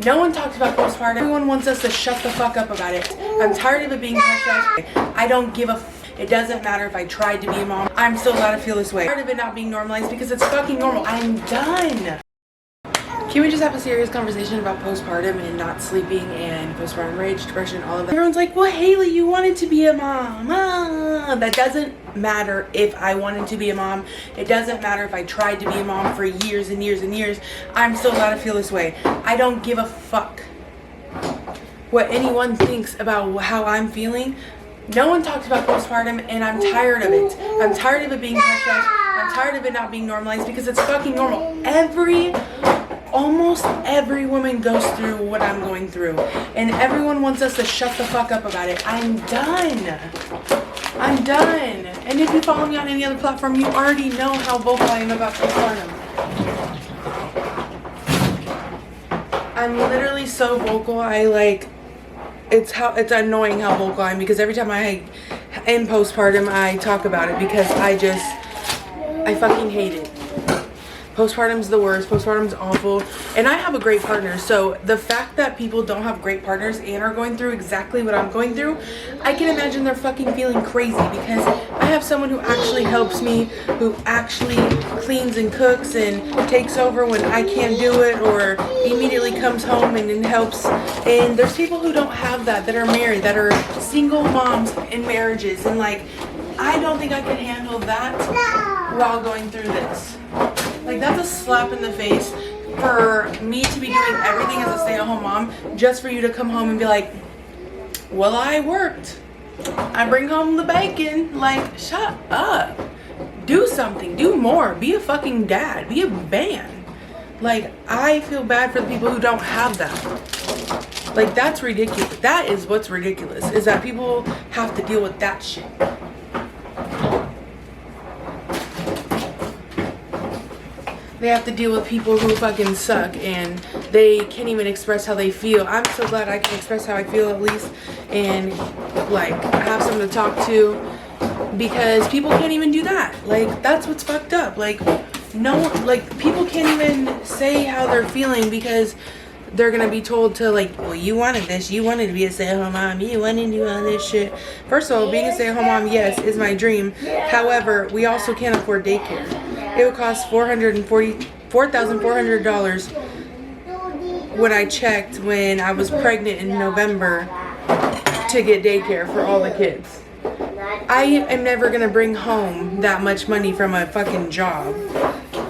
No one talks about postpartum. Everyone wants us to shut the fuck up about it. I'm tired of it being hush. I don't give a it doesn't matter if I tried to be a mom. I'm still allowed to feel this way. I'm tired of it not being normalized because it's fucking normal. I'm done. Can we just have a serious conversation about postpartum and not sleeping and postpartum rage, depression, all of that? Everyone's like, well, Haley, you wanted to be a mom. That doesn't matter if I wanted to be a mom. It doesn't matter if I tried to be a mom for years and years and years. I'm still allowed to feel this way. I don't give a fuck what anyone thinks about how I'm feeling. No one talks about postpartum, and I'm tired of it. I'm tired of it being hush-hush. I'm tired of it not being normalized because it's fucking normal. Almost every woman goes through what I'm going through, and everyone wants us to shut the fuck up about it. I'm done. I'm done. And if you follow me on any other platform, you already know how vocal I am about postpartum. I'm literally so vocal. It's annoying how vocal I am, because every time I in postpartum I talk about it because I fucking hate it. Postpartum's the worst. Postpartum's awful. And I have a great partner. So the fact that people don't have great partners and are going through exactly what I'm going through, I can imagine they're fucking feeling crazy, because I have someone who actually helps me, who actually cleans and cooks and takes over when I can't do it, or immediately comes home and helps. And there's people who don't have that are married, that are single moms in marriages. And like, I don't think I can handle that while going through this. Like, that's a slap in the face for me to be doing everything as a stay-at-home mom, just for you to come home and be like, well, I worked. I bring home the bacon. Like, shut up. Do something. Do more. Be a fucking dad. Be a man. Like, I feel bad for the people who don't have that. Like, that's ridiculous. That is what's ridiculous, is that people have to deal with that shit. They have to deal with people who fucking suck, and they can't even express how they feel. I'm so glad I can express how I feel, at least, and like have someone to talk to, because people can't even do that. Like, that's what's fucked up. Like, people can't even say how they're feeling, because they're gonna be told to, like, well, you wanted this, you wanted to be a stay-at-home mom, you wanted to do all this shit. First of all, being a stay-at-home mom, yes, is my dream. However, we also can't afford daycare. It would cost $4,400 when I checked when I was pregnant in November to get daycare for all the kids. I am never gonna bring home that much money from a fucking job.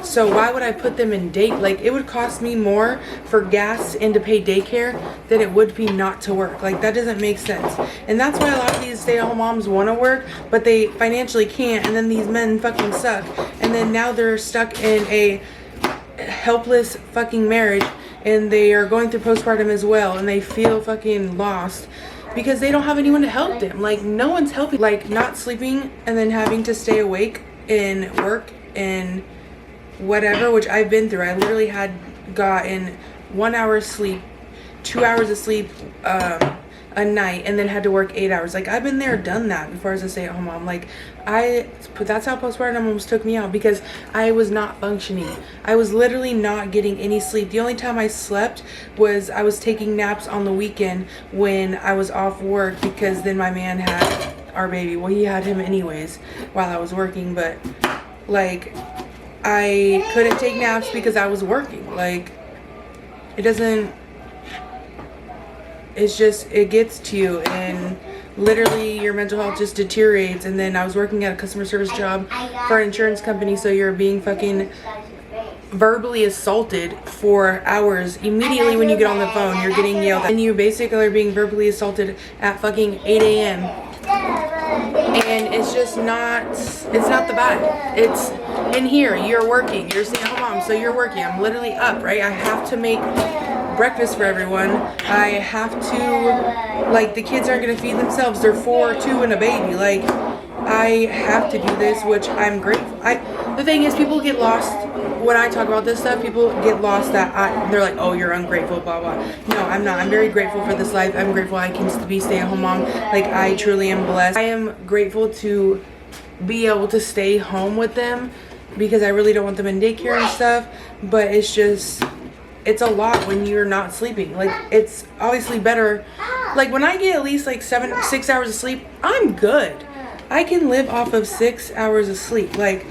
So why would I put them in like, it would cost me more for gas and to pay daycare than it would be not to work. Like, that doesn't make sense. And that's why a lot of these stay-at-home moms want to work, but they financially can't, and then these men fucking suck. And then now they're stuck in a helpless fucking marriage, and they are going through postpartum as well, and they feel fucking lost because they don't have anyone to help them. Like, no one's helping. Like, not sleeping and then having to stay awake and work and whatever, which I've been through. I literally had gotten 1 hour of sleep, 2 hours of sleep a night, and then had to work 8 hours. Like, I've been there, done that before as a stay-at-home mom. Like, that's how postpartum almost took me out, because I was not functioning. I was literally not getting any sleep. The only time I slept was I was taking naps on the weekend when I was off work, because then my man had our baby. Well, he had him anyways while I was working, but like, I couldn't take naps because I was working. Like, it gets to you, and literally your mental health just deteriorates. And then I was working at a customer service job for an insurance company, so you're being fucking verbally assaulted for hours. Immediately when you get on the phone, you're getting yelled at, and you basically are being verbally assaulted at fucking 8 a.m. And it's not the vibe. It's in here, you're working, you're staying at home mom, so you're working. I'm literally up, right? I have to make breakfast for everyone. I have to, like, the kids aren't gonna feed themselves. They're 4, 2, and a baby. Like, I have to do this, which I'm grateful. The thing is, people get lost when I talk about this stuff. People get lost that they're like, oh, you're ungrateful, blah blah. No, I'm not. I'm very grateful for this life. I'm grateful I can be stay-at-home mom. Like, I truly am blessed. I am grateful to be able to stay home with them, because I really don't want them in daycare and stuff. But it's just, it's a lot when you're not sleeping. Like, it's obviously better. Like, when I get at least like 6 hours of sleep, I'm good. I can live off of 6 hours of sleep. Like,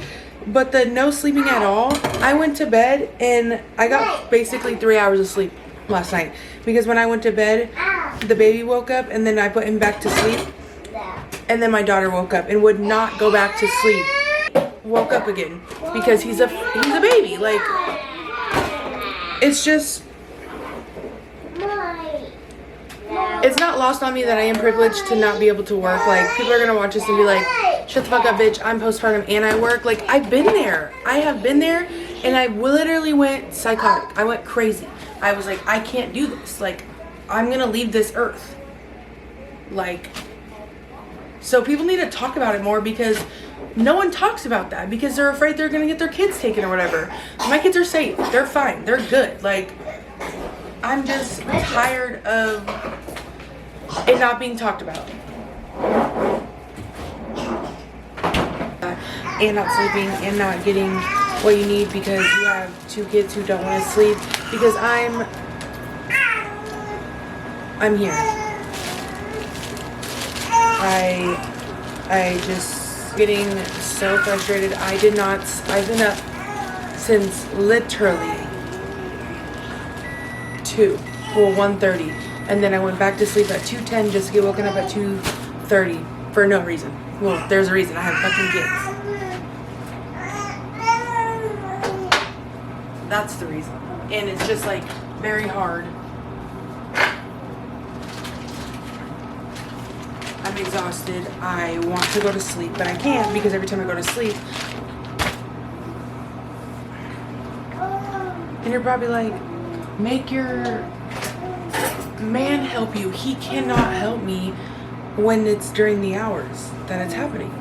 but the no sleeping at all, I went to bed and I got basically 3 hours of sleep last night. Because when I went to bed, the baby woke up and then I put him back to sleep. And then my daughter woke up and would not go back to sleep. Woke up again because he's a baby. Like, it's just, it's not lost on me that I am privileged to not be able to work. Like, people are gonna watch this and be like, shut the fuck up, bitch, I'm postpartum and I work. Like, I've been there. I have been there, and I literally went psychotic. I went crazy. I was like, I can't do this. Like, I'm gonna leave this earth. Like, so people need to talk about it more, because no one talks about that, because they're afraid they're gonna get their kids taken or whatever. My kids are safe. They're fine. They're good. Like, I'm just tired of it not being talked about. And not sleeping and not getting what you need because you have 2 kids who don't want to sleep. Because I'm here. I just getting so frustrated. I've been up since literally 1:30, and then I went back to sleep at 2:10 just to get woken up at 2:30 for no reason. Well, there's a reason. I have fucking kids. That's the reason. And it's just like very hard. I'm exhausted. I want to go to sleep, but I can't, because every time I go to sleep, and you're probably like, make your man help you. He cannot help me when it's during the hours that it's happening.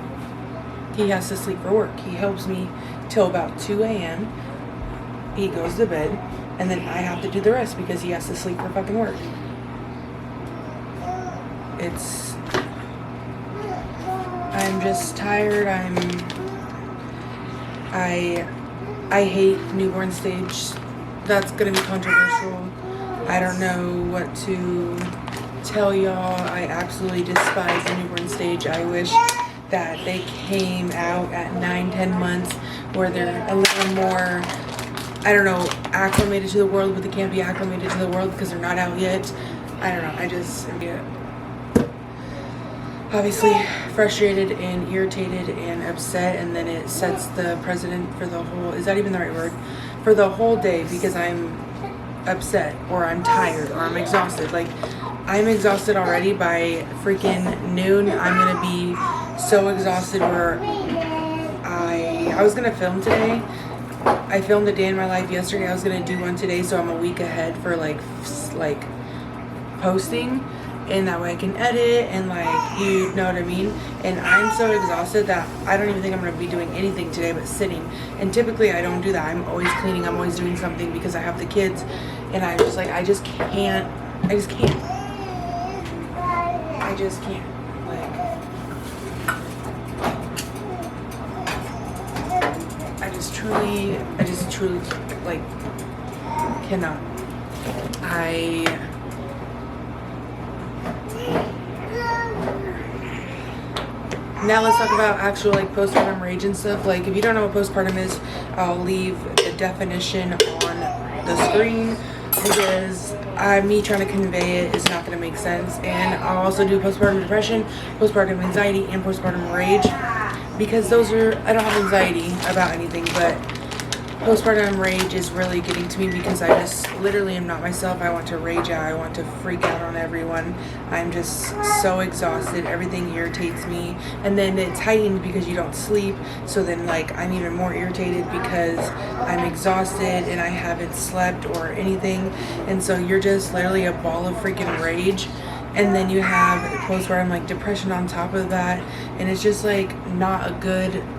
He has to sleep for work. He helps me till about 2 a.m. He goes to bed, and then I have to do the rest because he has to sleep for fucking work. I'm just tired. I hate newborn stage. That's gonna be controversial. I don't know what to tell y'all. I absolutely despise the newborn stage. I wish that they came out at 9-10 months where they're a little more, I don't know, acclimated to the world, but they can't be acclimated to the world because they're not out yet. I don't know. I just get obviously frustrated and irritated and upset, and then it sets the precedent for the whole, is that even the right word? For the whole day, because I'm upset or I'm tired or I'm exhausted. Like, I'm exhausted already. By freaking noon, I'm gonna be so exhausted where I was gonna film today. I filmed a day in my life yesterday. I was gonna do one today, so I'm a week ahead for like posting, and that way I can edit and like, you know what I mean. And I'm so exhausted that I don't even think I'm gonna be doing anything today but sitting. And typically I don't do that. I'm always cleaning. I'm always doing something because I have the kids, and I'm just like, I just can't. Like, I just truly like cannot. Now let's talk about actual like postpartum rage and stuff. Like, if you don't know what postpartum is, I'll leave the definition on the screen, because me trying to convey it is not going to make sense. And I'll also do postpartum depression, postpartum anxiety, and postpartum rage, because those are, I don't have anxiety about anything, but postpartum rage is really getting to me because I just literally am not myself. I want to rage out. I want to freak out on everyone. I'm just so exhausted. Everything irritates me. And then it's heightened because you don't sleep. So then like I'm even more irritated because I'm exhausted and I haven't slept or anything. And so you're just literally a ball of freaking rage. And then you have postpartum like depression on top of that. And it's just like not a good thing.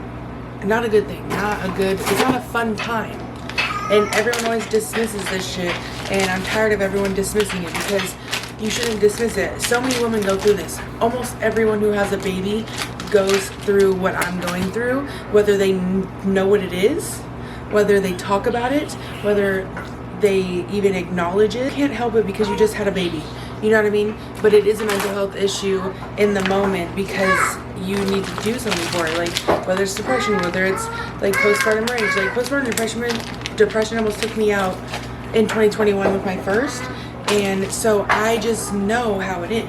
It's not a fun time. And everyone always dismisses this shit, and I'm tired of everyone dismissing it, because you shouldn't dismiss it. So many women go through this. Almost everyone who has a baby goes through what I'm going through, whether they know what it is, whether they talk about it, whether they even acknowledge it. You can't help it because you just had a baby. You know what I mean? But it is a mental health issue in the moment because you need to do something for it. Like whether it's depression, whether it's like postpartum rage. Like postpartum depression almost took me out in 2021 with my first. And so I just know how it is.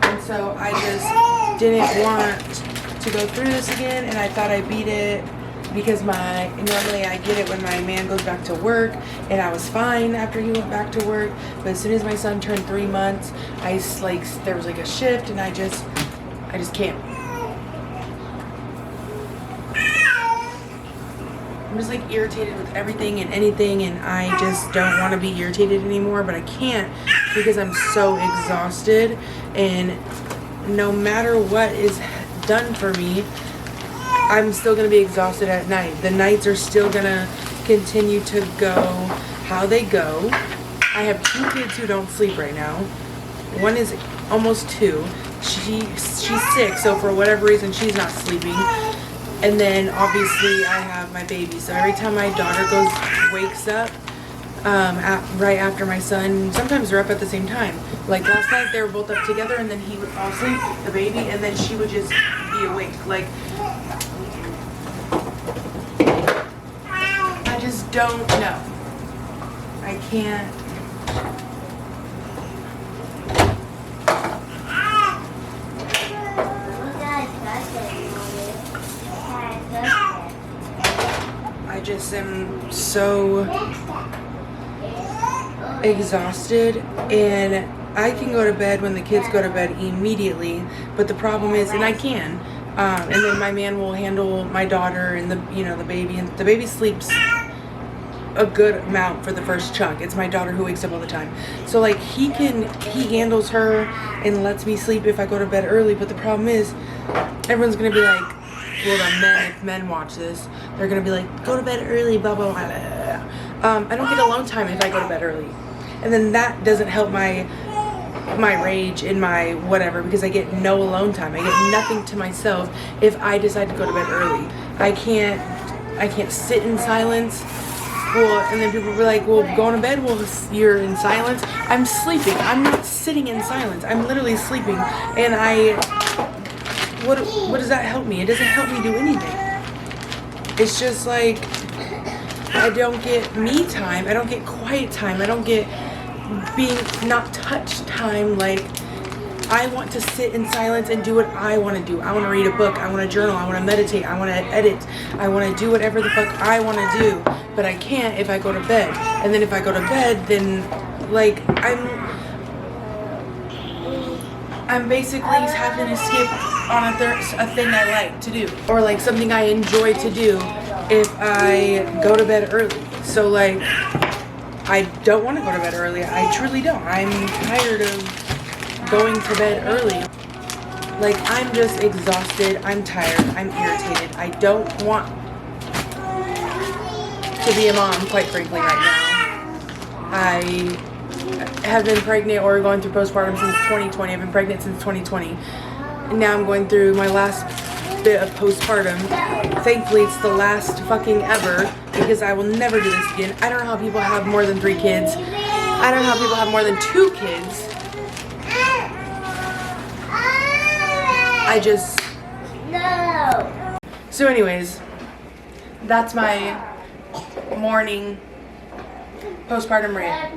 And so I just didn't want to go through this again, and I thought I beat it because normally I get it when my man goes back to work, and I was fine after he went back to work. But as soon as my son turned 3 months, there was like a shift, and I just can't. I'm just like irritated with everything and anything, and I just don't want to be irritated anymore, but I can't because I'm so exhausted, and no matter what is done for me, I'm still going to be exhausted at night. The nights are still going to continue to go how they go. I have 2 kids who don't sleep right now. One is almost 2. She's sick, so for whatever reason she's not sleeping. And then obviously I have my baby. So every time my daughter wakes up, right after my son, sometimes they're up at the same time. Like last night they were both up together, and then he would fall asleep, the baby, and then she would just be awake. Like, I just don't know. I can't. I just am so exhausted, and I can go to bed when the kids go to bed immediately, but the problem is, and I can, and then my man will handle my daughter and the baby, and the baby sleeps a good amount for the first chunk. It's my daughter who wakes up all the time, so like he handles her and lets me sleep if I go to bed early. But the problem is, everyone's gonna be like, well, if men watch this, they're gonna be like, go to bed early, blah blah blah. I don't get alone time if I go to bed early, and then that doesn't help my rage and my whatever, because I get no alone time. I get nothing to myself if I decide to go to bed early. I can't sit in silence. Well, and then people will be like, well, going to bed, well, you're in silence. I'm sleeping. I'm not sitting in silence. I'm literally sleeping, and what does that help me? It doesn't help me do anything. It's just like, I don't get me time. I don't get quiet time. I don't get being not touched time. Like, I want to sit in silence and do what I want to do. I want to read a book. I want to journal. I want to meditate. I want to edit. I want to do whatever the fuck I want to do. But I can't if I go to bed. And then if I go to bed, then like I'm basically having to skip on a thing I like to do, or like something I enjoy to do if I go to bed early. So like, I don't want to go to bed early. I truly don't. I'm tired of going to bed early. Like, I'm just exhausted. I'm tired. I'm irritated. I don't want to be a mom, quite frankly, right now. I have been pregnant or going through postpartum since 2020. I've been pregnant since 2020. And now I'm going through my last bit of postpartum. Thankfully, it's the last fucking ever, because I will never do this again. I don't know how people have more than 3 kids. I don't know how people have more than 2 kids. I just... No. So anyways, that's my morning postpartum rant.